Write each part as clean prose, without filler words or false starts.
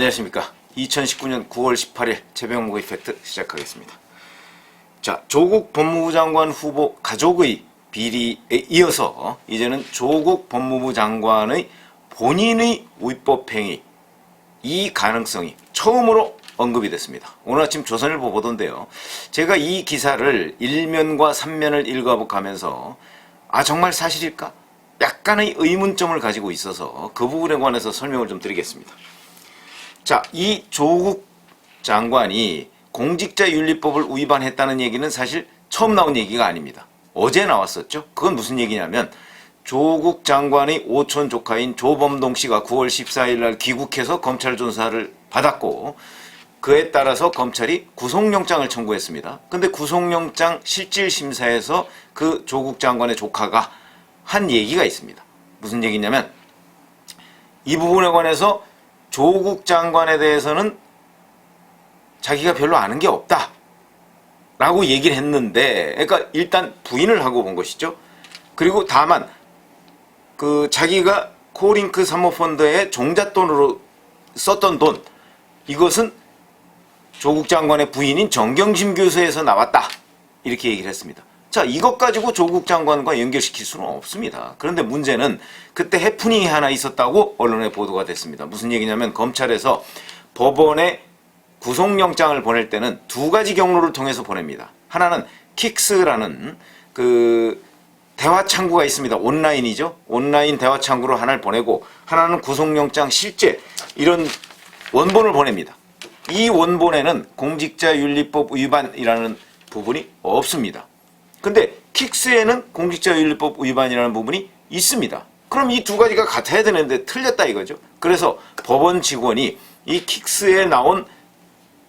안녕하십니까. 2019년 9월 18일 최병목 이펙트 시작하겠습니다. 자, 조국 법무부 장관 후보 가족의 비리에 이어서 이제는 조국 법무부 장관의 본인의 위법행위, 이 가능성이 처음으로 언급이 됐습니다. 오늘 아침 조선일보 보도인데요. 제가 이 기사를 1면과 3면을 읽어가면서 정말 사실일까? 약간의 의문점을 가지고 있어서 그 부분에 관해서 설명을 좀 드리겠습니다. 자, 이 조국 장관이 공직자윤리법을 위반했다는 얘기는 사실 처음 나온 얘기가 아닙니다. 어제 나왔었죠. 그건 무슨 얘기냐면 조국 장관의 오촌 조카인 조범동 씨가 9월 14일 날 귀국해서 검찰 조사를 받았고 그에 따라서 검찰이 구속영장을 청구했습니다. 근데 구속영장 실질심사에서 그 조국 장관의 조카가 한 얘기가 있습니다. 무슨 얘기냐면 이 부분에 관해서 조국 장관에 대해서는 자기가 별로 아는 게 없다 라고 얘기를 했는데, 그러니까 일단 부인을 하고 본 것이죠. 그리고 다만 자기가 코링크 사모펀드의 종잣돈으로 썼던 돈, 이것은 조국 장관의 부인인 정경심 교수에서 나왔다 이렇게 얘기를 했습니다. 자, 이것 가지고 조국 장관과 연결시킬 수는 없습니다. 그런데 문제는 그때 해프닝이 하나 있었다고 언론에 보도가 됐습니다. 무슨 얘기냐면 검찰에서 법원에 구속영장을 보낼 때는 두 가지 경로를 통해서 보냅니다. 하나는 킥스라는 대화 창구가 있습니다. 온라인이죠. 온라인 대화 창구로 하나를 보내고, 하나는 구속영장 실제 이런 원본을 보냅니다. 이 원본에는 공직자윤리법 위반이라는 부분이 없습니다. 근데 킥스에는 공직자윤리법 위반이라는 부분이 있습니다. 그럼 이 두 가지가 같아야 되는데 틀렸다 이거죠. 그래서 법원 직원이 이 킥스에 나온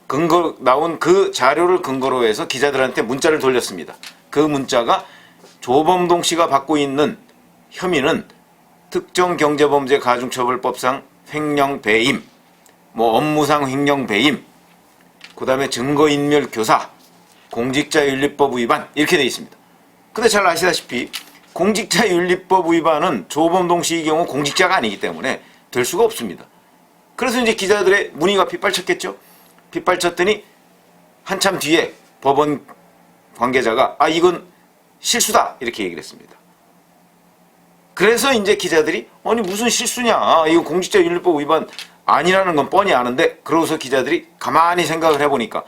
그 자료를 근거로 해서 기자들한테 문자를 돌렸습니다. 그 문자가 조범동 씨가 받고 있는 혐의는 특정경제범죄 가중처벌법상 횡령배임, 업무상 횡령배임, 그 다음에 증거인멸 교사, 공직자윤리법 위반 이렇게 되어 있습니다. 근데 잘 아시다시피 공직자윤리법 위반은 조범동 씨의 경우 공직자가 아니기 때문에 될 수가 없습니다. 그래서 이제 기자들의 문의가 빗발쳤겠죠. 빗발쳤더니 한참 뒤에 법원 관계자가 이건 실수다 이렇게 얘기를 했습니다. 그래서 이제 기자들이 무슨 실수냐, 이거 공직자윤리법 위반 아니라는 건 뻔히 아는데, 그러고서 기자들이 가만히 생각을 해보니까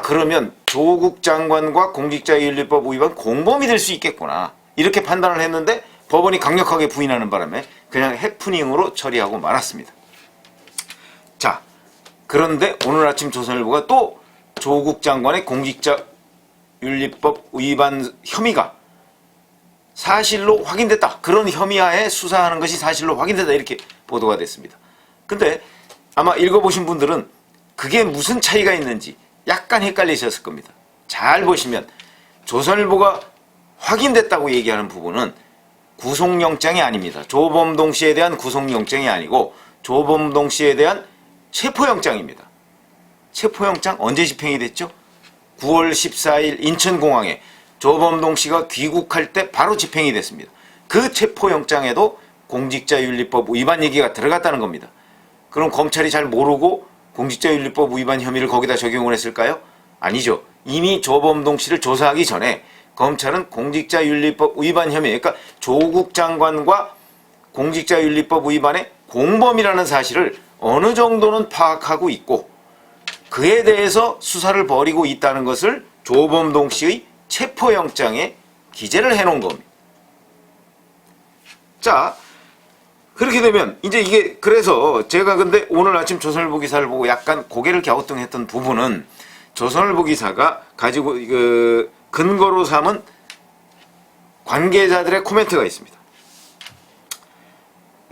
그러면 조국 장관과 공직자윤리법 위반 공범이 될 수 있겠구나 이렇게 판단을 했는데, 법원이 강력하게 부인하는 바람에 그냥 해프닝으로 처리하고 말았습니다. 자, 그런데 오늘 아침 조선일보가 또 조국 장관의 공직자윤리법 위반 혐의가 사실로 확인됐다, 그런 혐의하에 수사하는 것이 사실로 확인됐다 이렇게 보도가 됐습니다. 근데 아마 읽어보신 분들은 그게 무슨 차이가 있는지 약간 헷갈리셨을 겁니다. 잘 보시면 조선일보가 확인됐다고 얘기하는 부분은 구속영장이 아닙니다. 조범동 씨에 대한 구속영장이 아니고 조범동 씨에 대한 체포영장입니다. 체포영장 언제 집행이 됐죠? 9월 14일 인천공항에 조범동 씨가 귀국할 때 바로 집행이 됐습니다. 그 체포영장에도 공직자윤리법 위반 얘기가 들어갔다는 겁니다. 그럼 검찰이 잘 모르고 공직자윤리법 위반 혐의를 거기다 적용을 했을까요? 아니죠. 이미 조범동 씨를 조사하기 전에 검찰은 공직자윤리법 위반 혐의, 그러니까 조국 장관과 공직자윤리법 위반의 공범이라는 사실을 어느 정도는 파악하고 있고, 그에 대해서 수사를 벌이고 있다는 것을 조범동 씨의 체포영장에 기재를 해놓은 겁니다. 자, 그렇게 되면 이제 이게, 그래서 제가 근데 오늘 아침 조선일보 기사를 보고 약간 고개를 갸우뚱했던 부분은, 조선일보 기사가 가지고 근거로 삼은 관계자들의 코멘트가 있습니다.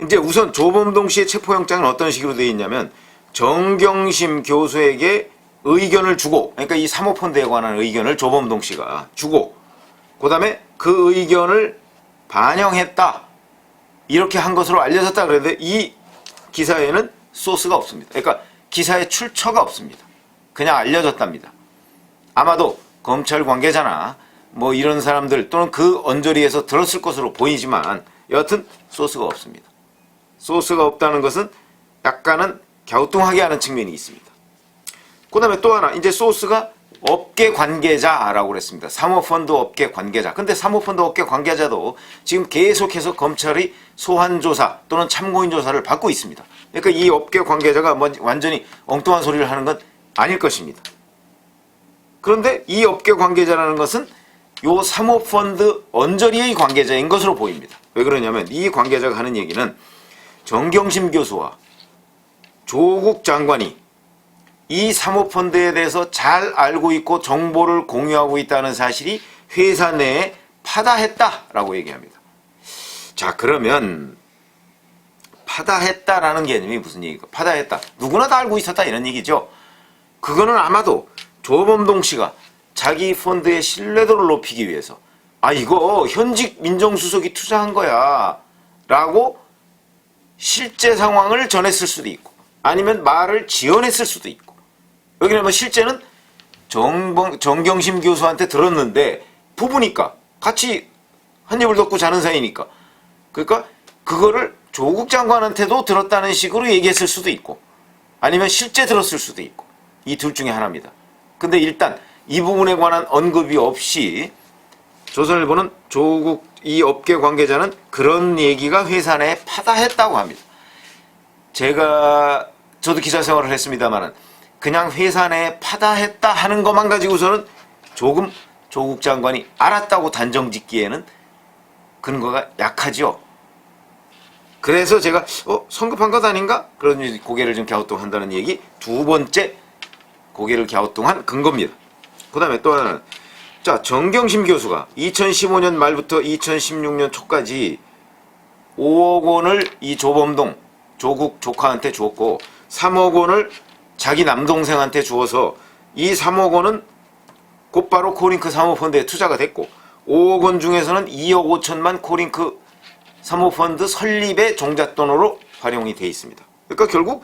이제 우선 조범동 씨의 체포영장은 어떤 식으로 되어 있냐면, 정경심 교수에게 의견을 주고, 그러니까 이 사모펀드에 관한 의견을 조범동 씨가 주고, 그 다음에 그 의견을 반영했다 이렇게 한 것으로 알려졌다 그랬는데, 이 기사에는 소스가 없습니다. 그러니까 기사에 출처가 없습니다. 그냥 알려졌답니다. 아마도 검찰 관계자나 이런 사람들 또는 그 언저리에서 들었을 것으로 보이지만 여하튼 소스가 없습니다. 소스가 없다는 것은 약간은 갸우뚱하게 하는 측면이 있습니다. 그 다음에 또 하나, 이제 소스가 업계 관계자라고 그랬습니다. 사모펀드 업계 관계자. 근데 사모펀드 업계 관계자도 지금 계속해서 검찰의 소환조사 또는 참고인 조사를 받고 있습니다. 그러니까 이 업계 관계자가 뭐 완전히 엉뚱한 소리를 하는 건 아닐 것입니다. 그런데 이 업계 관계자라는 것은 요 사모펀드 언저리의 관계자인 것으로 보입니다. 왜 그러냐면 이 관계자가 하는 얘기는 정경심 교수와 조국 장관이 이 사모펀드에 대해서 잘 알고 있고 정보를 공유하고 있다는 사실이 회사 내에 파다했다라고 얘기합니다. 자, 그러면 파다했다라는 개념이 무슨 얘기일까? 파다했다. 누구나 다 알고 있었다 이런 얘기죠. 그거는 아마도 조범동 씨가 자기 펀드의 신뢰도를 높이기 위해서 이거 현직 민정수석이 투자한 거야 라고 실제 상황을 전했을 수도 있고 아니면 말을 지어냈을 수도 있고 여기는 뭐 실제는 정경심 교수한테 들었는데 부부니까 같이 한 입을 덮고 자는 사이니까 그러니까 그거를 조국 장관한테도 들었다는 식으로 얘기했을 수도 있고 아니면 실제 들었을 수도 있고 이 둘 중에 하나입니다. 근데 일단 이 부분에 관한 언급이 없이 조선일보는 조국 이 업계 관계자는 그런 얘기가 회사 내에 파다했다고 합니다. 저도 기자 생활을 했습니다만은 그냥 회사 내에 파다했다 하는 것만 가지고서는 조금 조국 장관이 알았다고 단정 짓기에는 근거가 약하죠. 그래서 제가 성급한 것 아닌가? 그런 고개를 좀 갸우뚱한다는 얘기 두 번째 고개를 갸우뚱한 근거입니다. 그 다음에 또 하나는 자 정경심 교수가 2015년 말부터 2016년 초까지 5억 원을 이 조범동 조국 조카한테 주었고 3억 원을 자기 남동생한테 주어서 이 3억 원은 곧바로 코링크 사모펀드에 투자가 됐고 5억 원 중에서는 2억 5천만 코링크 사모펀드 설립의 종잣돈으로 활용이 돼 있습니다. 그러니까 결국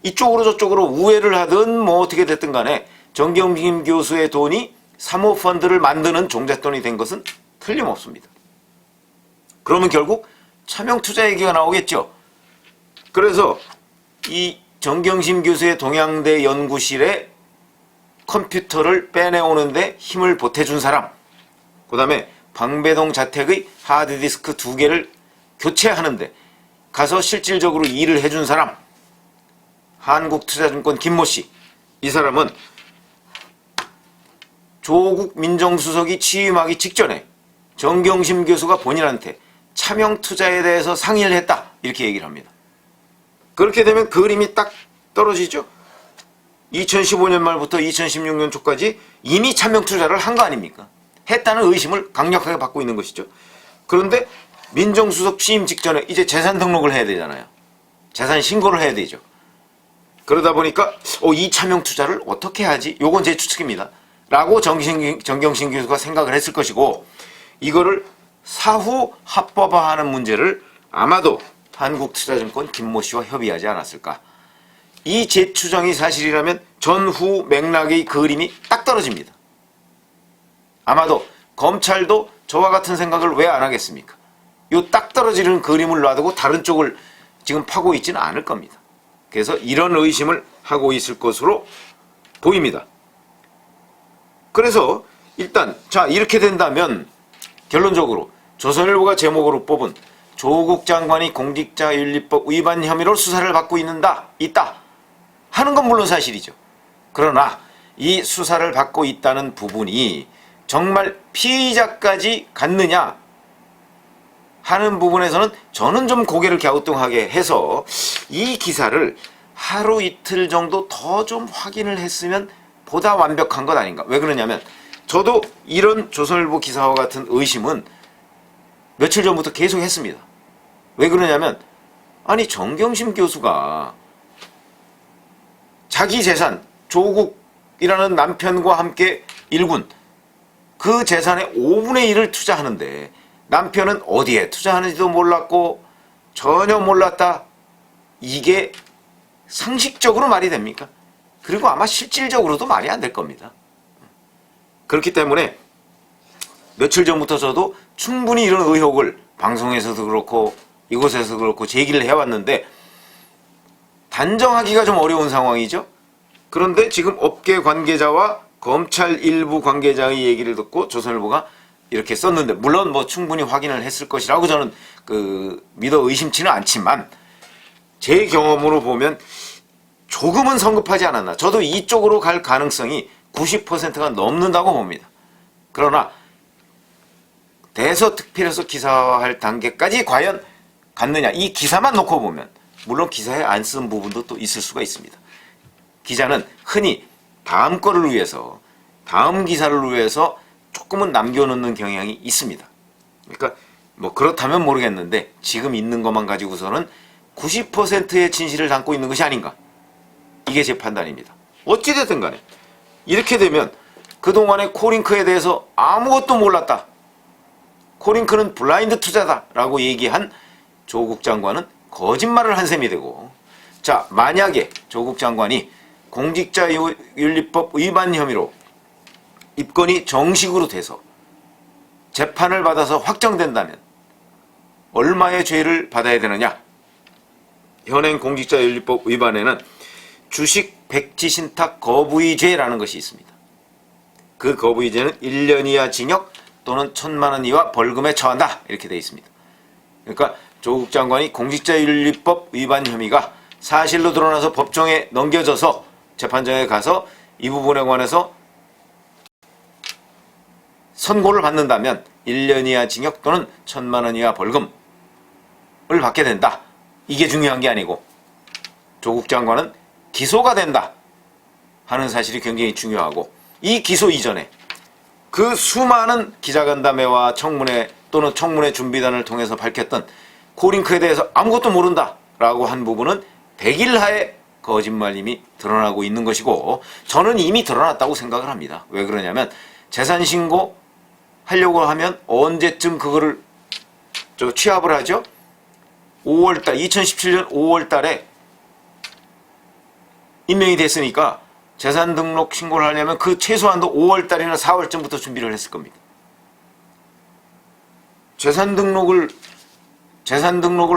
이쪽으로 저쪽으로 우회를 하든 뭐 어떻게 됐든 간에 정경심 교수의 돈이 사모펀드를 만드는 종잣돈이 된 것은 틀림없습니다. 그러면 결국 차명투자 얘기가 나오겠죠. 그래서 이 정경심 교수의 동양대 연구실에 컴퓨터를 빼내오는데 힘을 보태준 사람, 그 다음에 방배동 자택의 하드디스크 2개를 교체하는데 가서 실질적으로 일을 해준 사람, 한국투자증권 김모 씨. 이 사람은 조국 민정수석이 취임하기 직전에 정경심 교수가 본인한테 차명투자에 대해서 상의를 했다 이렇게 얘기를 합니다. 그렇게 되면 그림이 딱 떨어지죠. 2015년 말부터 2016년 초까지 이미 차명투자를 한 거 아닙니까? 했다는 의심을 강력하게 받고 있는 것이죠. 그런데 민정수석 취임 직전에 이제 재산 등록을 해야 되잖아요. 재산 신고를 해야 되죠. 그러다 보니까 이 차명투자를 어떻게 하지? 요건 제 추측입니다. 라고 정경심 교수가 생각을 했을 것이고 이거를 사후 합법화하는 문제를 아마도 한국투자증권 김모 씨와 협의하지 않았을까. 이 제 추정이 사실이라면 전후 맥락의 그림이 딱 떨어집니다. 아마도 검찰도 저와 같은 생각을 왜 안 하겠습니까? 요 딱 떨어지는 그림을 놔두고 다른 쪽을 지금 파고 있지는 않을 겁니다. 그래서 이런 의심을 하고 있을 것으로 보입니다. 그래서 일단 자 이렇게 된다면 결론적으로 조선일보가 제목으로 뽑은 조국 장관이 공직자윤리법 위반 혐의로 수사를 받고 있다 하는 건 물론 사실이죠. 그러나 이 수사를 받고 있다는 부분이 정말 피의자까지 갔느냐 하는 부분에서는 저는 좀 고개를 갸우뚱하게 해서 이 기사를 하루 이틀 정도 더 좀 확인을 했으면 보다 완벽한 것 아닌가. 왜 그러냐면 저도 이런 조선일보 기사와 같은 의심은 며칠 전부터 계속 했습니다. 왜 그러냐면 아니 정경심 교수가 자기 재산 조국이라는 남편과 함께 일군 그 재산의 5분의 1을 투자하는데 남편은 어디에 투자하는지도 몰랐고 전혀 몰랐다. 이게 상식적으로 말이 됩니까? 그리고 아마 실질적으로도 말이 안 될 겁니다. 그렇기 때문에 며칠 전부터 저도 충분히 이런 의혹을 방송에서도 그렇고 이곳에서도 그렇고 제기를 해왔는데 단정하기가 좀 어려운 상황이죠. 그런데 지금 업계 관계자와 검찰 일부 관계자의 얘기를 듣고 조선일보가 이렇게 썼는데, 물론 뭐 충분히 확인을 했을 것이라고 저는 믿어 의심치는 않지만, 제 경험으로 보면 조금은 성급하지 않았나. 저도 이쪽으로 갈 가능성이 90%가 넘는다고 봅니다. 그러나 대서특필해서 기사화할 단계까지 과연 갔느냐. 이 기사만 놓고 보면, 물론 기사에 안 쓴 부분도 또 있을 수가 있습니다. 기자는 흔히 다음 거를 위해서, 다음 기사를 위해서 조금은 남겨놓는 경향이 있습니다. 그러니까 뭐 그렇다면 모르겠는데, 지금 있는 것만 가지고서는 90%의 진실을 담고 있는 것이 아닌가. 이게 제 판단입니다. 어찌됐든 간에 이렇게 되면 그동안에 코링크에 대해서 아무것도 몰랐다, 코링크는 블라인드 투자다 라고 얘기한 조국 장관은 거짓말을 한 셈이 되고, 자, 만약에 조국 장관이 공직자윤리법 위반 혐의로 입건이 정식으로 돼서 재판을 받아서 확정된다면 얼마의 죄를 받아야 되느냐. 현행 공직자윤리법 위반에는 주식 백지 신탁 거부의죄라는 것이 있습니다. 그 거부의죄는 1년 이하 징역 또는 1,000만 원 이하 벌금에 처한다, 이렇게 되어 있습니다. 그러니까 조국 장관이 공직자윤리법 위반 혐의가 사실로 드러나서 법정에 넘겨져서 재판정에 가서 이 부분에 관해서 선고를 받는다면 1년 이하 징역 또는 1,000만 원 이하 벌금을 받게 된다. 이게 중요한 게 아니고, 조국 장관은 기소가 된다 하는 사실이 굉장히 중요하고, 이 기소 이전에 그 수많은 기자간담회와 청문회 또는 청문회 준비단을 통해서 밝혔던 코링크에 대해서 아무것도 모른다 라고 한 부분은 100일 하에 거짓말임이 드러나고 있는 것이고, 저는 이미 드러났다고 생각을 합니다. 왜 그러냐면, 재산신고 하려고 하면 언제쯤 그거를 취합을 하죠? 5월달, 2017년 5월달에 임명이 됐으니까 재산 등록 신고를 하려면 그 최소한도 5월달이나 4월쯤부터 준비를 했을 겁니다. 재산 등록을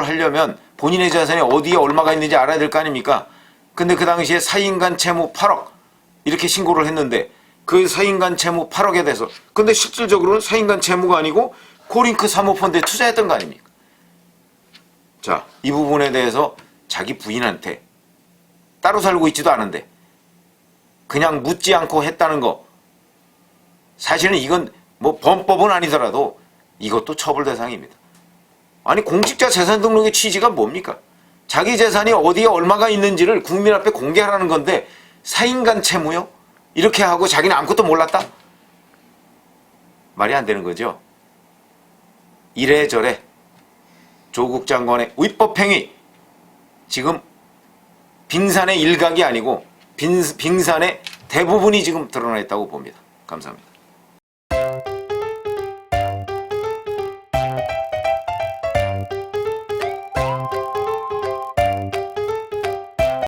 하려면 본인의 재산이 어디에 얼마가 있는지 알아야 될 거 아닙니까? 근데 그 당시에 사인간 채무 8억 이렇게 신고를 했는데, 그 사인간 채무 8억에 대해서, 근데 실질적으로는 사인간 채무가 아니고 코링크 사모펀드에 투자했던 거 아닙니까? 자, 이 부분에 대해서 자기 부인한테, 따로 살고 있지도 않은데 그냥 묻지 않고 했다는 거, 사실은 이건 뭐 범법은 아니더라도 이것도 처벌 대상입니다. 아니, 공직자 재산 등록의 취지가 뭡니까? 자기 재산이 어디에 얼마가 있는지를 국민 앞에 공개하라는 건데, 사인간 채무요? 이렇게 하고 자기는 아무것도 몰랐다? 말이 안 되는 거죠. 이래저래 조국 장관의 위법행위, 지금 빙산의 일각이 아니고 빙산의 대부분이 지금 드러나 있다고 봅니다. 감사합니다.